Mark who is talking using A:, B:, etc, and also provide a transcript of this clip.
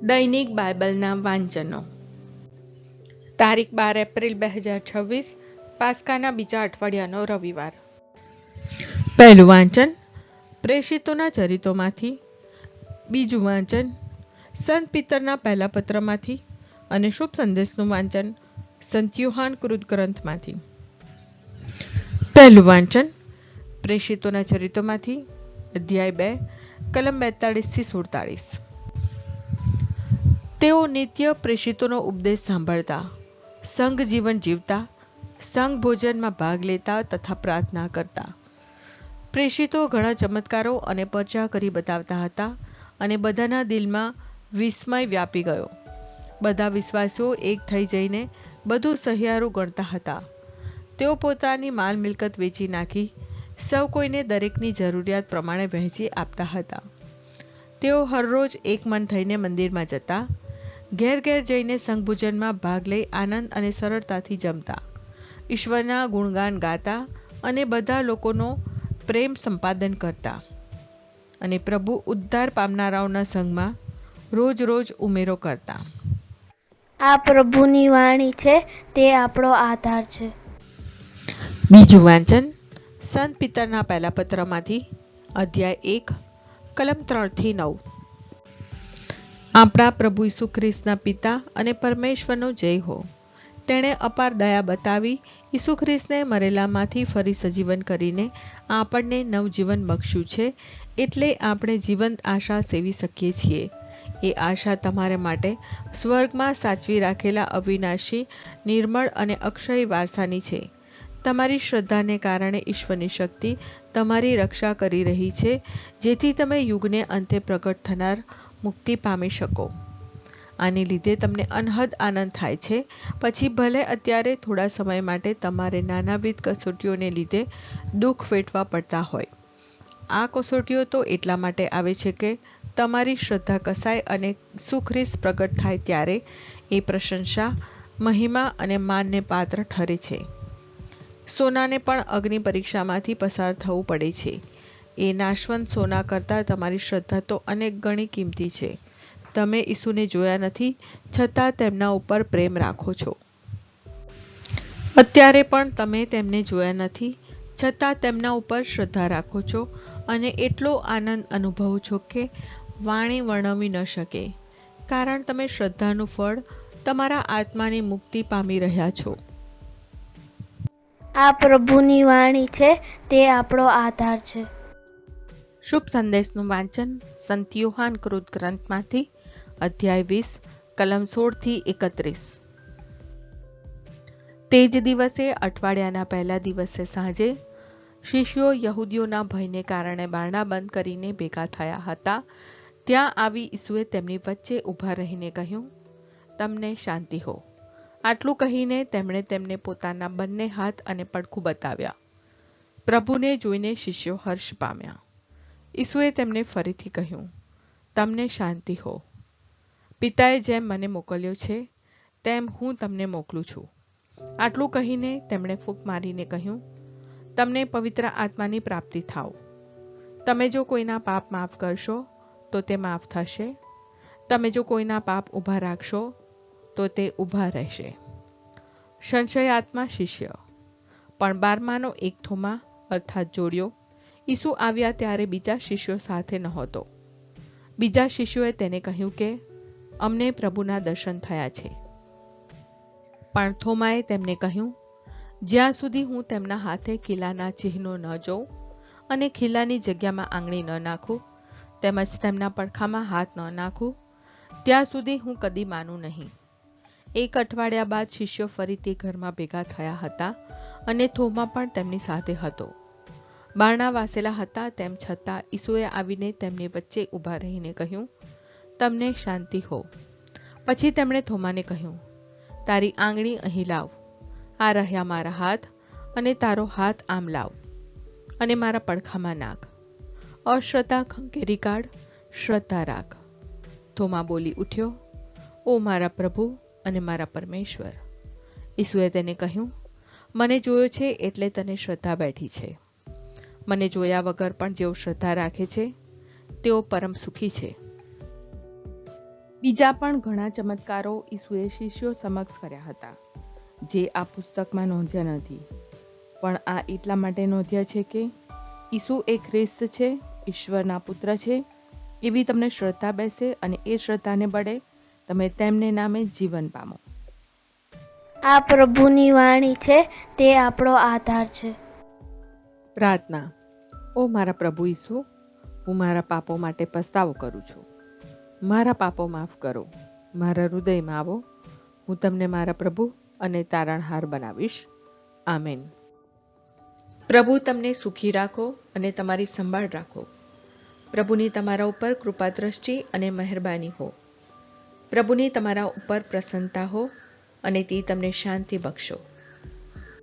A: દૈનિક બાઇબલના વાંચનો. તારીખ 12 એપ્રિલ 2026, પાસ્કાના બીજા અઠવાડિયાનો રવિવાર. પહેલું વાંચન પ્રેષિતોના ચરિત્રોમાંથી. બીજું વાંચન સંત પિતરના પહેલા પત્રમાંથી અને શુભ સંદેશનું વાંચન સંત યોહાન કૃત ગ્રંથમાંથી. પહેલું વાંચન પ્રેષિતોના ચરિત્રોમાંથી, અધ્યાય 2, કલમ 42-47. તેઓ નિત્ય પ્રેષિતોનો ઉપદેશ સાંભળતા, સંઘ જીવન જીવતા, સંઘ ભોજનમાં ભાગ લેતા તથા પ્રાર્થના કરતા. પ્રેષિતો ઘણા ચમત્કારો અને પરચા કરી બતાવતા હતા અને બધાના દિલમાં વિસ્મય વ્યાપી ગયો. બધા વિશ્વાસીઓ એક થઈ જઈને બધું સહિયારું ગણતા હતા. તેઓ પોતાની માલ મિલકત વેચી નાખી સૌ કોઈને દરેકની જરૂરિયાત પ્રમાણે વહેંચી આપતા હતા. તેઓ હરરોજ એક મન થઈને મંદિરમાં જતા, ઘેર ઘેર જઈને સંઘભોજનમાં ભાગ લઈ આનંદ અને સરળતાથી જમતા, ઈશ્વરના ગુણગાન ગાતા અને બધા લોકોનો પ્રેમ સંપાદન કરતા અને પ્રભુ ઉદ્ધાર પામનારાઓના સંઘમાં રોજ રોજ ઉમેરો કરતા.
B: આ પ્રભુની વાણી છે, તે આપણો આધાર છે.
A: બીજું વાંચન સંત પિતરના પહેલા પત્રમાંથી, અધ્યાય 1, કલમ 3-9. આપણા પ્રભુ ઈસુ ખ્રિસ્તના પિતા અને પરમેશ્વરનો જય હો. તેણે અપાર દયા બતાવી ઈસુ ખ્રિસ્તને મરેલામાંથી ફરી સજીવન કરીને આપણને નવજીવન બક્ષ્યું છે, એટલે આપણે જીવંત આશા સેવી શકીએ છીએ. એ આશા તમારે માટે સ્વર્ગમાં સાચવી રાખેલા અવિનાશી, નિર્મળ અને અક્ષય વારસાની છે. તમારી શ્રદ્ધાને કારણે ઈશ્વરની શક્તિ તમારી રક્ષા કરી રહી છે, જેથી તમે યુગને અંતે પ્રગટ થનાર મુક્તિ પામી શકો. આને લીધે તમને અનહદ આનંદ થાય છે. પછી ભલે અત્યારે થોડા સમય માટે તમારે નાનાવિધ કસોટીઓને લીધે દુઃખ વેઠવા પડતા હોય. આ કસોટીઓ તો એટલા માટે આવે છે કે તમારી શ્રદ્ધા કસાય અને સુખ્રિસ્ત પ્રગટ થાય ત્યારે એ પ્રશંસા, મહિમા અને માનને પાત્ર ઠરે છે. સોનાને પણ અગ્નિ પરીક્ષામાંથી પસાર થવું પડે છે. એ નાશવંત સોના કરતાં તમારી શ્રદ્ધા તો અનેક ગણી કિંમતી છે. તમે ઈસુને જોયા નથી, છતાં તેમના ઉપર પ્રેમ રાખો છો. અત્યારે પણ તમે તેમને જોયા નથી, છતાં તેમના ઉપર શ્રદ્ધા રાખો છો અને એટલો આનંદ અનુભવો છો કે વાણી વર્ણવી ન શકે, કારણ તમે શ્રદ્ધાનું ફળ, તમારા આત્માની મુક્તિ પામી રહ્યા છો.
B: આ પ્રભુની વાણી છે, તે આપણો આધાર છે.
A: શુભ સંદેશનું વાંચન સંત યોહાન કૃત ગ્રંથમાંથી, અધ્યાય 20, કલમ 16-31. તે જ દિવસે અઠવાડિયાના પહેલા દિવસે સાંજે શિષ્યો યહૂદીઓના ભયને કારણે બારણાં બંધ કરીને ભેગા થયા હતા. ત્યાં આવી ઈસુએ તેમની વચ્ચે ઊભા રહીને કહ્યું, તમને શાંતિ હો. આટલું કહીને તેમણે તેમને પોતાના બંને હાથ અને પડખું બતાવ્યા. પ્રભુને જોઈને શિષ્યો હર્ષ પામ્યા. ઈસુએ તેમને ફરીથી કહ્યું, તમને શાંતિ હો. પિતાએ જેમ મને મોકલ્યો છે, તેમ હું તમને મોકલું છું. આટલું કહીને તેમણે ફૂંક મારીને કહ્યું, તમને પવિત્ર આત્માની પ્રાપ્તિ થાવ. તમે જો કોઈના પાપ માફ કરશો તો તે માફ થશે. તમે જો કોઈના પાપ ઊભા રાખશો તો તે ઊભા રહેશે. સંશયાત્મા શિષ્ય. પણ 12માનો એક થોમા અર્થાત જોડિયો ઈસુ આવ્યા ત્યારે બીજા શિષ્યો સાથે નહોતો. બીજા શિષ્યોએ તેને કહ્યું કે અમને પ્રભુના દર્શન થયા છે. પણ થોમાએ તેમને કહ્યું, જ્યાં સુધી હું તેમના હાથે ખીલાના ચિહ્નો ન જોઉં અને ખીલાની જગ્યામાં આંગળી ન નાખું, તેમજ તેમના પડખામાં હાથ ન નાખું, ત્યાં સુધી હું કદી માનું નહીં. એક અઠવાડિયા બાદ શિષ્યો ફરીથી ઘરમાં ભેગા થયા હતા અને થોમા પણ તેમની સાથે હતો. બારણાં વાસેલા હતા, તેમ છતાં ઈસુએ આવીને તેમની વચ્ચે ઊભા રહીને કહ્યું, તમને શાંતિ હો. પછી તેમણે થોમાને કહ્યું, તારી આંગળી અહીં લાવ. આ રહ્યા મારા હાથ, અને તારો હાથ આમ લાવ અને મારા પડખામાં નાખ. અશ્રદ્ધા ખંખેરી કાઢ, શ્રદ્ધા રાખ. થોમા બોલી ઉઠ્યો, ઓ મારા પ્રભુ અને મારા પરમેશ્વર. ઈસુએ તેને કહ્યું, મને જોયો છે એટલે તને શ્રદ્ધા બેઠી છે. મને જોયા વગર પણ જેઓ શ્રદ્ધા રાખે છે, તેઓ પરમ સુખી છે. બીજા પણ ઘણા ચમત્કારો ઈસુએ શિષ્યો સમક્ષ કર્યા હતા, જે આ પુસ્તકમાં નોંધ્યા નથી. પણ આ એટલા માટે નોંધ્યા છે કે ઈસુ એ ખ્રિસ્ત છે, ઈશ્વરના પુત્ર છે, એવી તમને શ્રદ્ધા બેસે અને એ શ્રદ્ધાને બળે તમે તેમને નામે જીવન પામો.
B: આ પ્રભુની વાણી છે, તે આપણો આધાર છે.
A: પ્રાર્થના. ઓ મારા પ્રભુ ઈસુ, હું મારા પાપો માટે પસ્તાવો કરું છું. મારા પાપો માફ કરો. મારા હૃદયમાં આવો. હું તમને મારા પ્રભુ અને તારણહાર બનાવીશ. આમેન. પ્રભુ તમને સુખી રાખો અને તમારી સંભાળ રાખો. પ્રભુની તમારા ઉપર કૃપા દ્રષ્ટિ અને મહેરબાની હો. પ્રભુની તમારા ઉપર પ્રસન્નતા હો અને તે તમને શાંતિ બક્ષો.